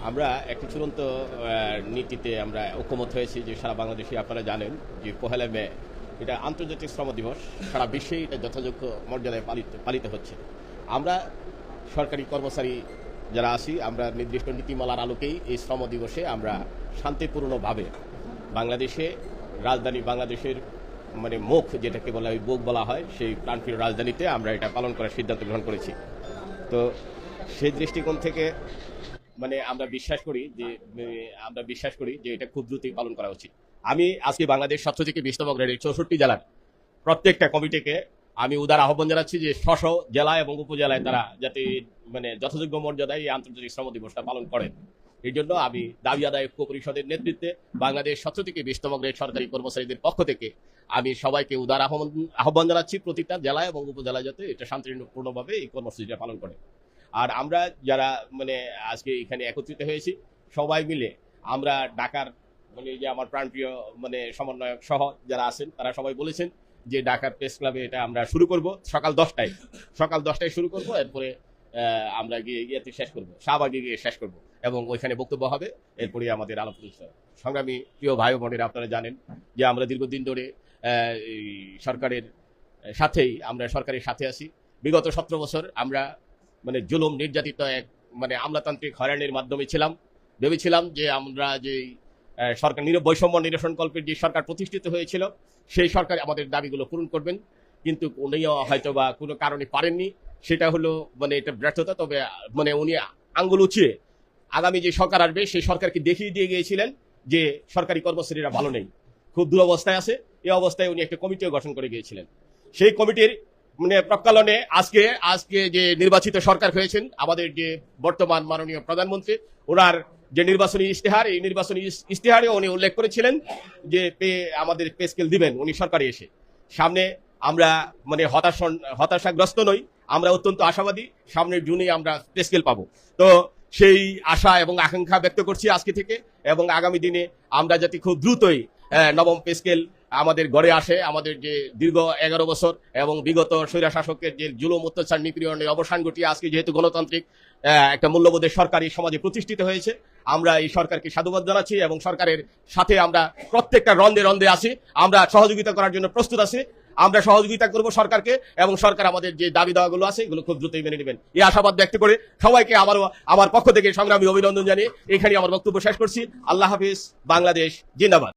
আমরা একটি চূড়ান্ত নীতিতে আমরা ঐকমত্য হয়েছি যে সারা বাংলাদেশে আপনারা জানেন যে 1 মে এটা আন্তর্জাতিক শ্রম দিবস, সারা বিশ্বেই এটা যথাযোগ্য মর্যাদায় পালিত হচ্ছে। আমরা সরকারি কর্মচারী যারা আছি, আমরা নির্দিষ্ট নীতিমালার আলোকেই এই শ্রম দিবসে আমরা শান্তিপূর্ণভাবে বাংলাদেশে রাজধানী, বাংলাদেশের মানে মুখ যেটাকে বলা হয়, বুক বলা হয়, সেই প্রাণপ্রিয় রাজধানীতে আমরা এটা পালন করার সিদ্ধান্ত গ্রহণ করেছি। তো সেই দৃষ্টিকোণ থেকে মানে আমরা বিশ্বাস করি যে এটা খুব দ্রুতই পালন করা উচিত। আমি আজকে বাংলাদেশ 7 থেকে 20তম গ্রেডের 64 জেলার প্রত্যেকটা কমিটিকে আমি উদার আহ্বান জানাচ্ছি যে স্ব জেলা এবং উপজেলায় তারা যাতে মানে যথাযোগ্য মর্যাদায় এই আন্তর্জাতিক শ্রম দিবসটা পালন করেন। এই জন্য আমি দাবি আদায় ঐক্য পরিষদের নেতৃত্বে বাংলাদেশ 17 থেকে 20তম গ্রেড সরকারি কর্মচারীদের পক্ষ থেকে আমি সবাইকে উদার আহ্বান জানাচ্ছি প্রতিটা জেলা এবং উপজেলায় যাতে এটা শান্তিপূর্ণভাবে এই কর্মসূচিটা পালন করে। আর আমরা যারা মানে আজকে এখানে একত্রিত হয়েছি সবাই মিলে আমরা ঢাকার মানে যে আমার প্রাণপ্রিয় মানে সমন্বয়ক সহ যারা আছেন তারা সবাই বলেছেন যে ঢাকার প্রেস ক্লাবে এটা আমরা শুরু করব সকাল 10টায় শুরু করব, এরপরে আমরা গিয়ে ইয়েতে শেষ করব, শাহবাগে গিয়ে শেষ করব এবং ওইখানে বক্তব্য হবে, এরপরে আমাদের আলাপ আলোচনা। সংগ্রামী প্রিয় ভাই বোনেরা, আপনারা জানেন যে আমরা দীর্ঘদিন ধরে সরকারের সরকারের সাথে আছি। বিগত 17 বছর আমরা মানে জুলুম নির্যাতিত এক মানে আমলাতান্ত্রিক হয়রানির মাধ্যমে ভেবেছিলাম যে আমরা যে সরকার বৈষম্য নিরসনকল্পের যে সরকার প্রতিষ্ঠিত হয়েছিল সেই সরকার আমাদের দাবিগুলো পূরণ করবেন, কিন্তু উনিও হয়তো বা কোনো কারণে পারেননি। সেটা হলো মানে এটা ব্যর্থতা। তবে মানে উনি আঙ্গুল উঁচিয়ে আগামী যে সরকার আসবে সেই সরকারকে দেখিয়ে দিয়ে গিয়েছিলেন যে সরকারি কর্মচারীরা ভালো নেই, খুব দুরবস্থায় আছে। এই অবস্থায় উনি একটা কমিটিও গঠন করে গিয়েছিলেন। সেই কমিটির মানে প্রকালনে আজকে যে নির্বাচিত সরকার হয়েছেন, আমাদের যে বর্তমান মাননীয় প্রধানমন্ত্রী, ওনার যে নির্বাচনী ইশতেহার, এই নির্বাচনী ইশতেহারে উনি উল্লেখ করেছিলেন যে আমাদের পে স্কেল দিবেন উনি সরকারে এসে। সামনে আমরা মানে হতাশাগ্রস্ত নই, আমরা অত্যন্ত আশাবাদী সামনের জুনে আমরা পে স্কেল পাবো। তো সেই আশা এবং আকাঙ্ক্ষা ব্যক্ত করছি আজকে থেকে, এবং আগামী দিনে আমরা যাতে খুব দ্রুতই নবম পে স্কেল আমাদের গড়ে আসে। আমাদের যে দীর্ঘ 11 বছর এবং বিগত স্বৈরা শাসকের যে জুলুম অত্যাচার নিপীড়নের অবসান ঘটিয়ে আজকে যেহেতু গণতান্ত্রিক একটা মূল্যবোধের সরকার এই সমাজে প্রতিষ্ঠিত হয়েছে, আমরা এই সরকারকে সাধুবাদ জানাচ্ছি এবং সরকারের সাথে আমরা প্রত্যেকটা রন্ধে আছি। আমরা সহযোগিতা করার জন্য প্রস্তুত আছি। আমরা সহযোগিতা করব সরকারকে, এবং সরকার আমাদের যে দাবি দাওয়াগুলো আছে এগুলো খুব দ্রুতই মেনে নেবেন, এই আশাবাদ ব্যক্ত করে সবাইকে আমার পক্ষ থেকে সংগ্রামী অভিনন্দন জানিয়ে এখানে আমার বক্তব্য শেষ করছি। আল্লাহ হাফিজ। বাংলাদেশ জিন্দাবাদ।